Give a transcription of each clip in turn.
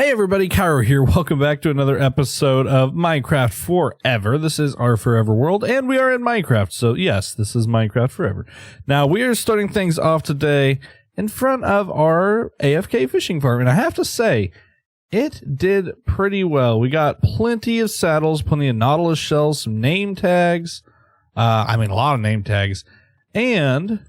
Hey everybody, Kyro here. Welcome back to another episode of Minecraft Forever. This is our Forever world, and we are in Minecraft. So yes, this is Minecraft Forever. Now we are starting things off today in front of our AFK fishing farm, and I have to say, it did pretty well. We got plenty of saddles, plenty of Nautilus shells, some name tags. A lot of name tags. And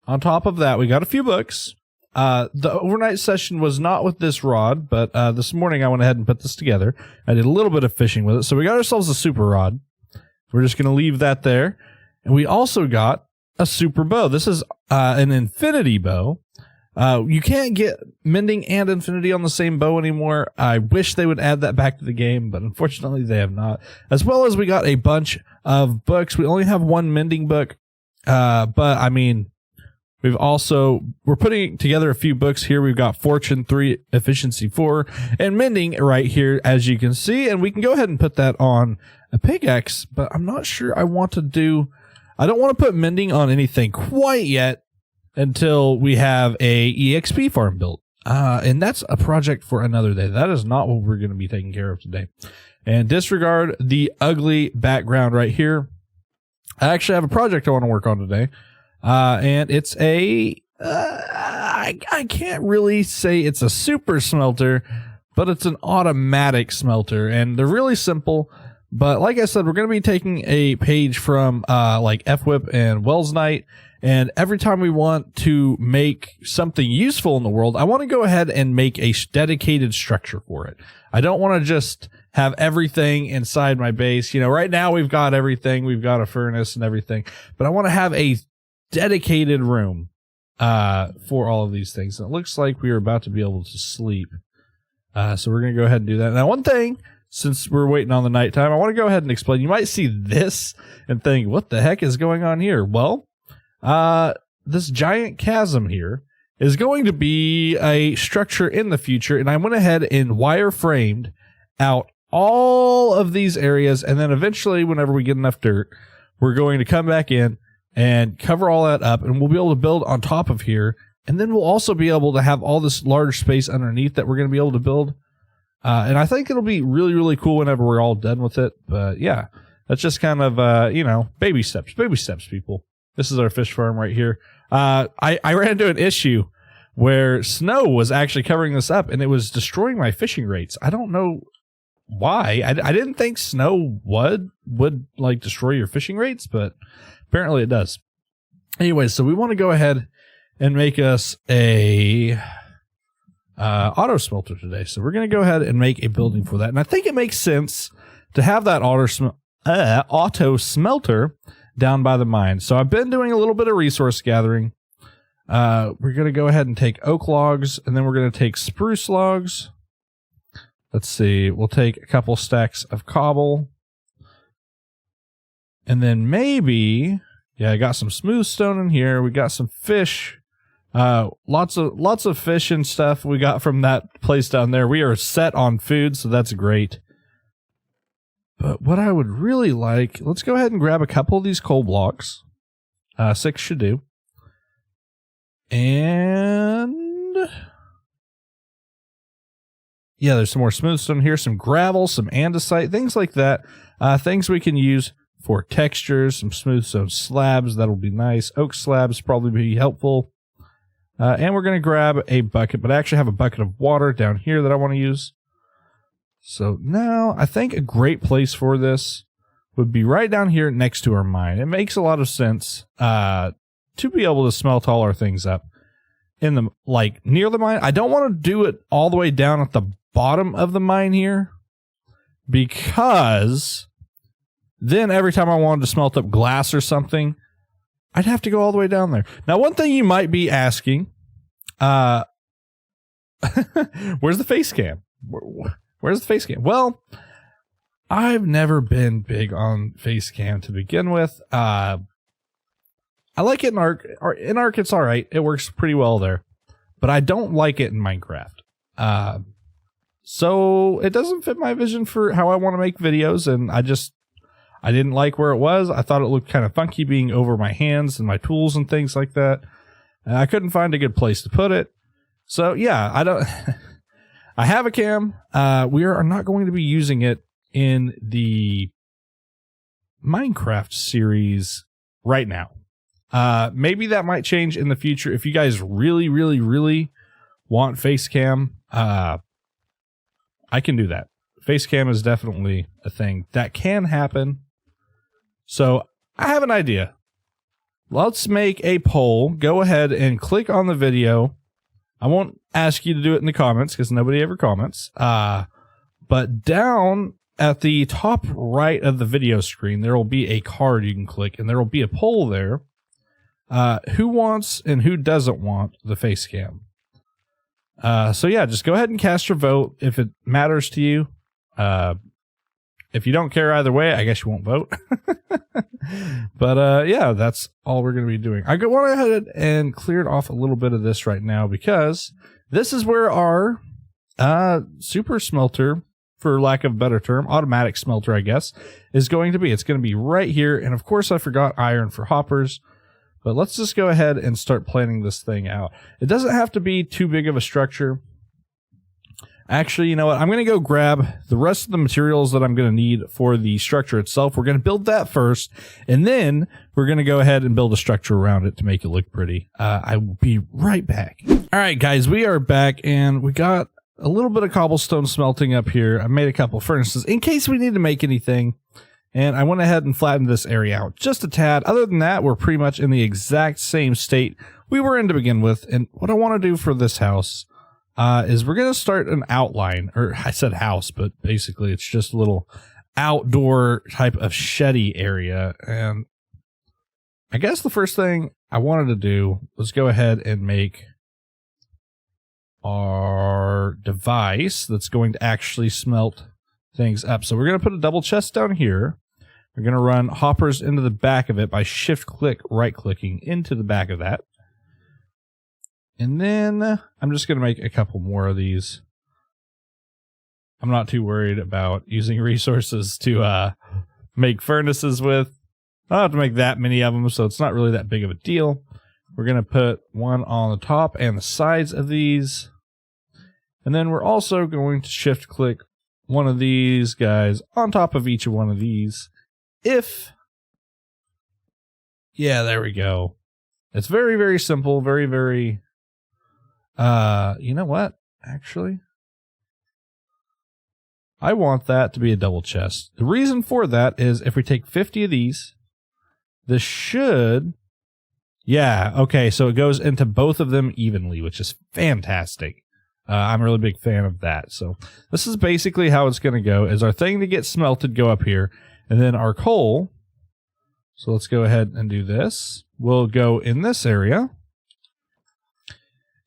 on top of that, we got a few books. The overnight session was not with this rod, but this morning I went ahead and put this together. I did a little bit of fishing with it. So we got ourselves a super rod. We're just going to leave that there. And we also got a super bow. This is an infinity bow. You can't get mending and infinity on the same bow anymore. I wish they would add that back to the game, but unfortunately they have not. As well as we got a bunch of books. We only have one mending book, but I mean, we're putting together a few books here. We've got Fortune 3, Efficiency 4, and Mending right here, as you can see. And we can go ahead and put that on a pickaxe, but I'm not sure I don't want to put Mending on anything quite yet until we have a EXP farm built. And that's a project for another day. That is not what we're going to be taking care of today. And disregard the ugly background right here. I actually have a project I want to work on today. And it's I can't really say it's a super smelter, but it's an automatic smelter, and they're really simple. But like I said, we're going to be taking a page from, like F-Whip and Wells Night. And every time we want to make something useful in the world, I want to go ahead and make a dedicated structure for it. I don't want to just have everything inside my base. You know, right now we've got everything. We've got a furnace and everything, but I want to have a dedicated room for all of these things. And it looks like we are about to be able to sleep. So we're going to go ahead and do that. Now, one thing, since we're waiting on the nighttime, I want to go ahead and explain. You might see this and think, what the heck is going on here? Well, this giant chasm here is going to be a structure in the future. And I went ahead and wireframed out all of these areas. And then eventually, whenever we get enough dirt, we're going to come back in and cover all that up, and we'll be able to build on top of here. And then we'll also be able to have all this large space underneath that we're going to be able to build. And I think it'll be really, really cool whenever we're all done with it. But yeah, that's just kind of, baby steps, people. This is our fish farm right here. I ran into an issue where snow was actually covering this up, and it was destroying my fishing rates. I don't know why. I didn't think snow would like destroy your fishing rates, but apparently it does. Anyway, so we want to go ahead and make us a auto smelter today. So we're going to go ahead and make a building for that. And I think it makes sense to have that auto smelter down by the mine. So I've been doing a little bit of resource gathering. We're going to go ahead and take oak logs, and then we're going to take spruce logs. Let's see. We'll take a couple stacks of cobble. And then maybe, I got some smooth stone in here. We got some fish, lots of fish and stuff we got from that place down there. We are set on food, so that's great. But what I would really like, let's go ahead and grab a couple of these coal blocks. 6 should do. And yeah, there's some more smooth stone here, some gravel, some andesite, things like that. Things we can use for textures, some smooth stone slabs. That'll be nice. Oak slabs probably be helpful. And we're going to grab a bucket, but I actually have a bucket of water down here that I want to use. So now I think a great place for this would be right down here next to our mine. It makes a lot of sense to be able to smelt all our things up in the near the mine. I don't want to do it all the way down at the bottom of the mine here, because then every time I wanted to smelt up glass or something, I'd have to go all the way down there. Now, one thing you might be asking, where's the face cam? Where's the face cam? Well, I've never been big on face cam to begin with. I like it in Ark. In Ark, it's all right. It works pretty well there. But I don't like it in Minecraft. So it doesn't fit my vision for how I want to make videos, and I didn't like where it was. I thought it looked kind of funky being over my hands and my tools and things like that. And I couldn't find a good place to put it. So yeah, I have a cam. We are not going to be using it in the Minecraft series right now. Maybe that might change in the future. If you guys really, really, really want face cam, I can do that. Face cam is definitely a thing that can happen. So I have an idea. Let's make a poll. Go ahead and click on the video. I won't ask you to do it in the comments because nobody ever comments. But down at the top right of the video screen, there will be a card you can click, and there will be a poll there. Who wants and who doesn't want the face cam? So yeah, just go ahead and cast your vote if it matters to you. If you don't care either way, I guess you won't vote. But yeah, that's all we're going to be doing. I went ahead and cleared off a little bit of this right now because this is where our super smelter, for lack of a better term, automatic smelter, I guess, is going to be. It's going to be right here. And of course, I forgot iron for hoppers. But let's just go ahead and start planning this thing out. It doesn't have to be too big of a structure. Actually, you know what? I'm going to go grab the rest of the materials that I'm going to need for the structure itself. We're going to build that first, and then we're going to go ahead and build a structure around it to make it look pretty. I will be right back. All right, guys, we are back, and we got a little bit of cobblestone smelting up here. I made a couple furnaces in case we need to make anything, and I went ahead and flattened this area out just a tad. Other than that, we're pretty much in the exact same state we were in to begin with, and what I want to do for this house is we're going to start an outline, or I said house, but basically it's just a little outdoor type of sheddy area. And I guess the first thing I wanted to do was go ahead and make our device that's going to actually smelt things up. So we're going to put a double chest down here. We're going to run hoppers into the back of it by shift click, right clicking into the back of that. And then I'm just going to make a couple more of these. I'm not too worried about using resources to make furnaces with. I don't have to make that many of them, so it's not really that big of a deal. We're going to put one on the top and the sides of these. And then we're also going to shift click one of these guys on top of each one of these. Yeah, there we go. It's very, very simple. Very, very... you know what? Actually, I want that to be a double chest. The reason for that is if we take 50 of these, this should... Yeah, okay, so it goes into both of them evenly, which is fantastic. I'm a really big fan of that. So this is basically how it's going to go, is our thing to get smelted go up here, and then our coal. So let's go ahead and do this. We'll go in this area.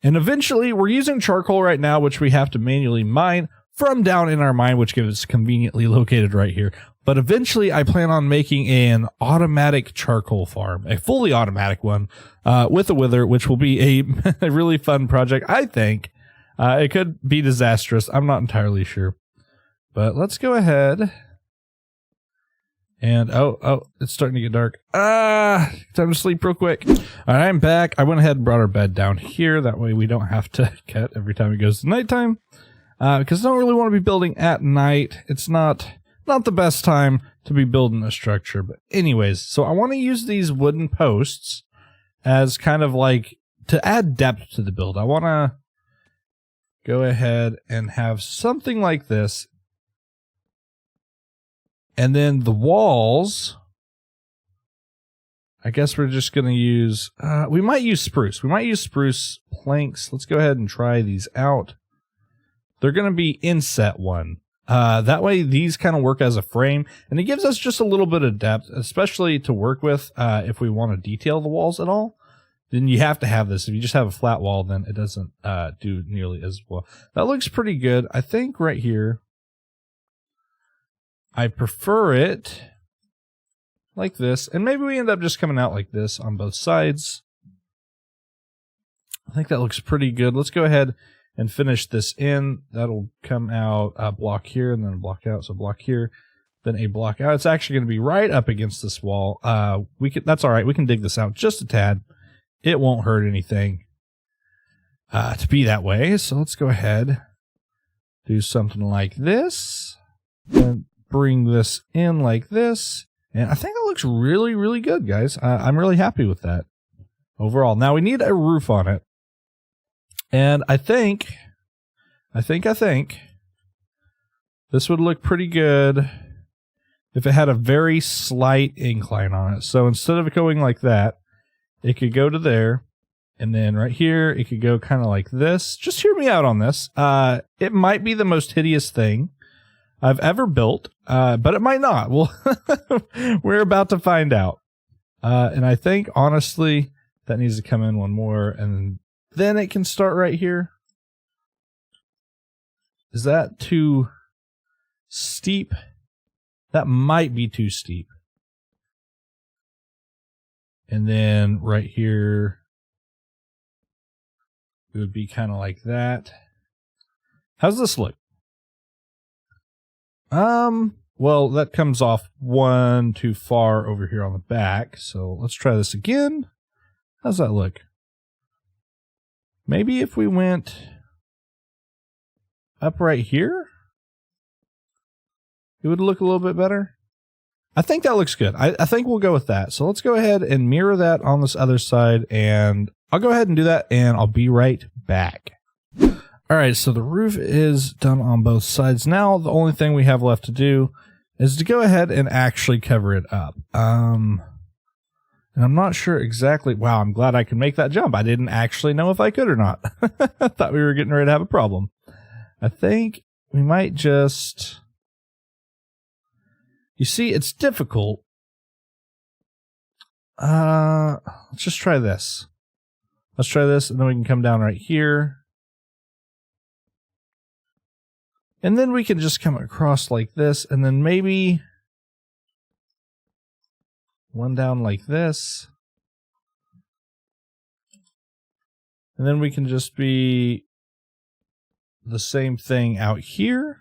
And eventually, we're using charcoal right now, which we have to manually mine from down in our mine, which is conveniently located right here. But eventually, I plan on making an automatic charcoal farm, a fully automatic one, with a wither, which will be a really fun project, I think. It could be disastrous. I'm not entirely sure. But let's go ahead. And, oh, it's starting to get dark. Time to sleep real quick. All right, I'm back. I went ahead and brought our bed down here. That way we don't have to cut every time it goes to nighttime. Because I don't really want to be building at night. It's not the best time to be building a structure. But anyways, so I want to use these wooden posts as kind of like to add depth to the build. I want to go ahead and have something like this. And then the walls, I guess we're just going to use, we might use spruce. We might use spruce planks. Let's go ahead and try these out. They're going to be inset one. That way these kind of work as a frame, and it gives us just a little bit of depth, especially to work with if we want to detail the walls at all. Then you have to have this. If you just have a flat wall, then it doesn't do nearly as well. That looks pretty good. I think right here, I prefer it like this, and maybe we end up just coming out like this on both sides. I think that looks pretty good. Let's go ahead and finish this in. That'll come out a block here, and then a block out, so a block here, then a block out. It's actually going to be right up against this wall. That's all right. We can dig this out just a tad. It won't hurt anything to be that way, so let's go ahead do something like this, and bring this in like this. And I think it looks really, really good, guys. I'm really happy with that overall. Now we need a roof on it. And I think this would look pretty good if it had a very slight incline on it. So instead of going like that, it could go to there. And then right here, it could go kind of like this. Just hear me out on this. It might be the most hideous thing I've ever built, but it might not. Well, we're about to find out. And I think, honestly, that needs to come in one more, and then it can start right here. Is that too steep? That might be too steep. And then right here, it would be kind of like that. How's this look? Well, that comes off one too far over here on the back. So let's try this again. How's that look? Maybe if we went up right here, it would look a little bit better. I think that looks good. I think we'll go with that. So let's go ahead and mirror that on this other side, and I'll go ahead and do that, and I'll be right back. All right, so the roof is done on both sides. Now the only thing we have left to do is to go ahead and actually cover it up. And I'm not sure exactly. Wow, I'm glad I can make that jump. I didn't actually know if I could or not. I thought we were getting ready to have a problem. I think we might just... You see, it's difficult. Let's just try this. Let's try this, and then we can come down right here. And then we can just come across like this, and then maybe one down like this. And then we can just be the same thing out here.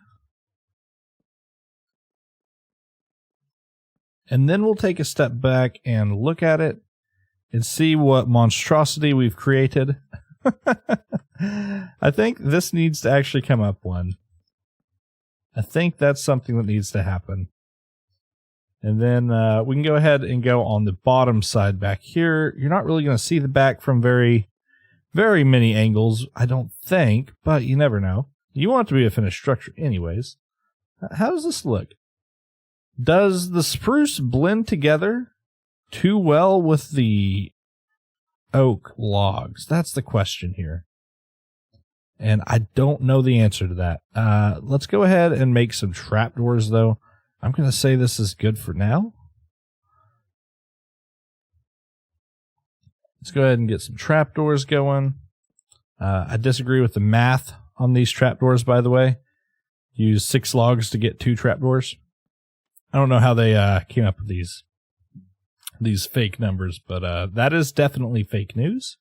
And then we'll take a step back and look at it and see what monstrosity we've created. I think this needs to actually come up one. I think that's something that needs to happen. And then we can go ahead and go on the bottom side back here. You're not really going to see the back from very, very many angles, I don't think, but you never know. You want it to be a finished structure anyways. How does this look? Does the spruce blend together too well with the oak logs? That's the question here. And I don't know the answer to that. Let's go ahead and make some trapdoors, though. I'm going to say this is good for now. Let's go ahead and get some trapdoors going. I disagree with the math on these trapdoors, by the way. Use 6 logs to get 2 trapdoors. I don't know how they came up with these fake numbers, but that is definitely fake news.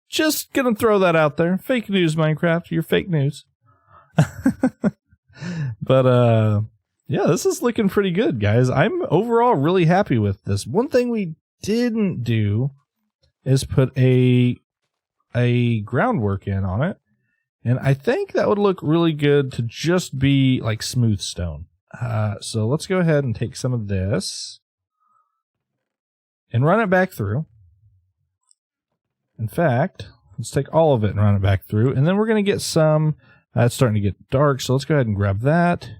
Just gonna throw that out there. Fake news, Minecraft. You're fake news. But yeah, this is looking pretty good, guys. I'm overall really happy with this. One thing we didn't do is put a groundwork in on it, and I think that would look really good to just be like smooth stone. So let's go ahead and take some of this and run it back through. In fact, let's take all of it and run it back through. And then we're going to get some, it's starting to get dark, so let's go ahead and grab that.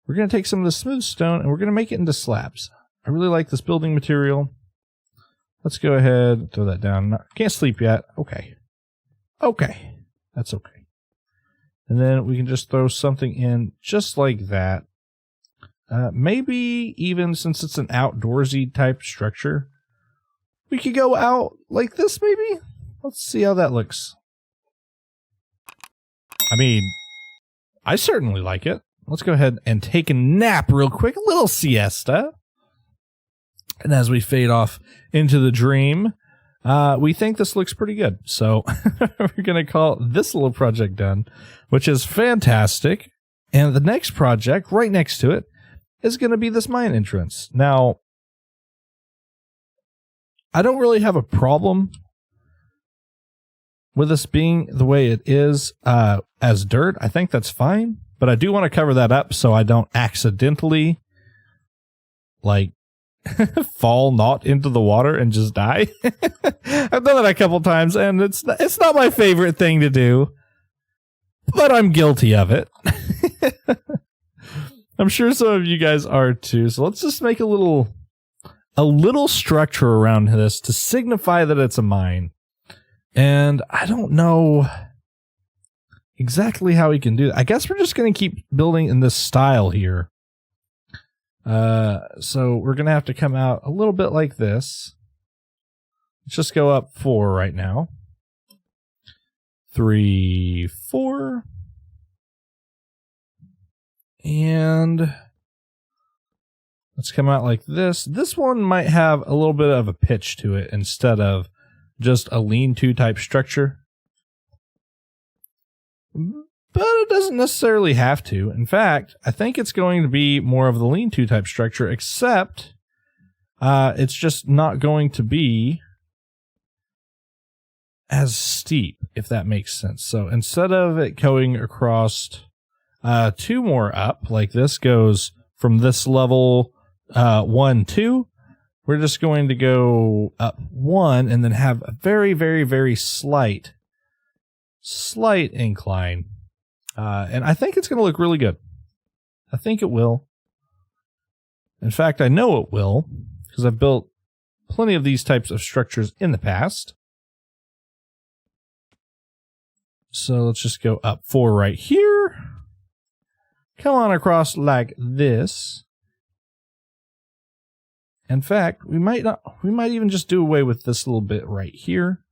We're going to take some of the smooth stone and we're going to make it into slabs. I really like this building material. Let's go ahead and throw that down. Can't sleep yet. Okay. Okay. That's okay. And then we can just throw something in just like that. Maybe even since it's an outdoorsy type structure, we could go out like this maybe? Let's see how that looks. I mean, I certainly like it. Let's go ahead and take a nap real quick. A little siesta. And as we fade off into the dream, we think this looks pretty good. So we're going to call this little project done, which is fantastic. And the next project right next to it is going to be this mine entrance. Now, I don't really have a problem with this being the way it is as dirt, I think that's fine. But I do want to cover that up so I don't accidentally like fall not into the water and just die. I've done that a couple times and it's not my favorite thing to do, but I'm guilty of it. I'm sure some of you guys are too. So let's just make a little structure around this to signify that it's a mine. And I don't know exactly how we can do that. I guess we're just going to keep building in this style here. So we're going to have to come out a little bit like this. Let's just go up 4 right now. 3, 4. And let's come out like this. This one might have a little bit of a pitch to it instead of just a lean-to type structure. But it doesn't necessarily have to. In fact, I think it's going to be more of the lean-to type structure, except it's just not going to be as steep, if that makes sense. So instead of it going across 2 more up, like this goes from this level 1, 2, we're just going to go up 1 and then have a very, very, very slight incline. And I think it's going to look really good. I think it will. In fact, I know it will, because I've built plenty of these types of structures in the past. So let's just go up 4 right here. Come on across like this. In fact, we might even just do away with this little bit right here.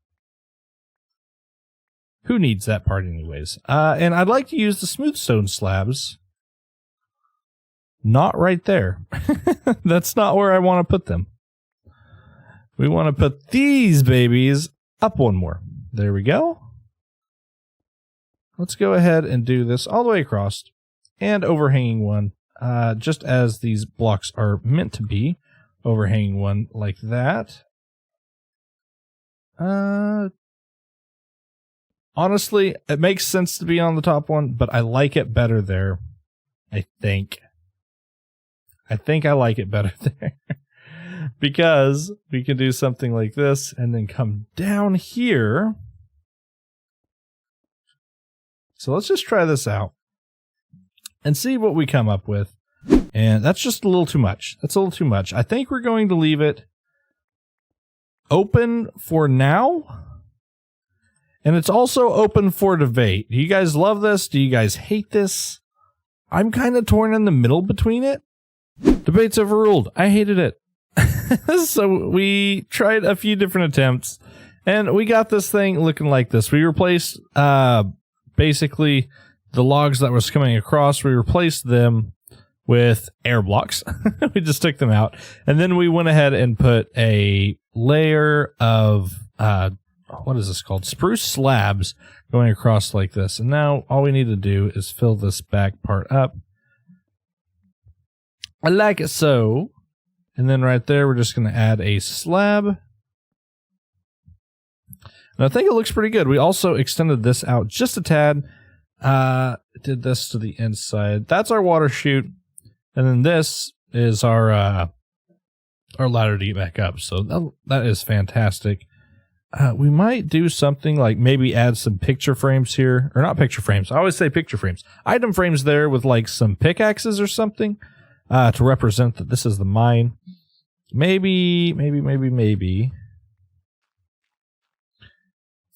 Who needs that part anyways? And I'd like to use the smooth stone slabs. Not right there. That's not where I want to put them. We want to put these babies up 1 more. There we go. Let's go ahead and do this all the way across. And overhanging one, just as these blocks are meant to be. Overhanging one like that. Honestly, it makes sense to be on the top one, but I like it better there. I think I like it better there. Because we can do something like this and then come down here. So let's just try this out and see what we come up with. And that's just a little too much. That's a little too much. I think we're going to leave it open for now. And it's also open for debate. Do you guys love this? Do you guys hate this? I'm kind of torn in the middle between it. Debate's overruled. I hated it. So we tried a few different attempts. And we got this thing looking like this. We replaced basically the logs that was coming across. We replaced them with air blocks. We just took them out. And then we went ahead and put a layer of, what is this called? Spruce slabs going across like this. And now all we need to do is fill this back part up. I like it so. And then right there, we're just going to add a slab. And I think it looks pretty good. We also extended this out just a tad. Did this to the inside. That's our water chute. And then this is our ladder to get back up. So that is fantastic. We might do something like maybe add some picture frames here. Or not picture frames. I always say picture frames. Item frames there with like some pickaxes or something to represent that this is the mine. Maybe.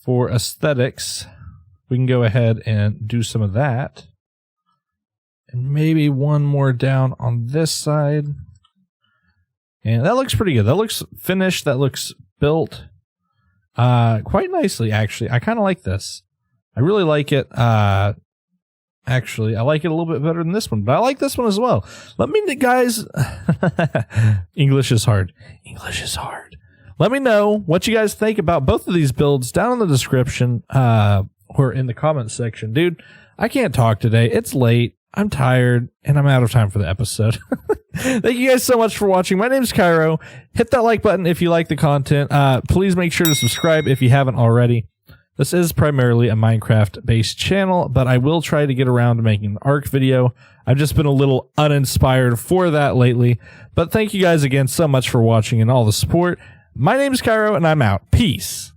For aesthetics, we can go ahead and do some of that. And maybe one more down on this side. And that looks pretty good. That looks finished. That looks built quite nicely, actually. I kind of like this. I really like it. Actually, I like it a little bit better than this one, but I like this one as well. Let me know, guys. English is hard. English is hard. Let me know what you guys think about both of these builds down in the description or in the comment section. Dude, I can't talk today. It's late. I'm tired, and I'm out of time for the episode. Thank you guys so much for watching. My name's Kyro. Hit that like button if you like the content. Please make sure to subscribe if you haven't already. This is primarily a Minecraft-based channel, but I will try to get around to making an Ark video. I've just been a little uninspired for that lately, but thank you guys again so much for watching and all the support. My name is Kyro, and I'm out. Peace.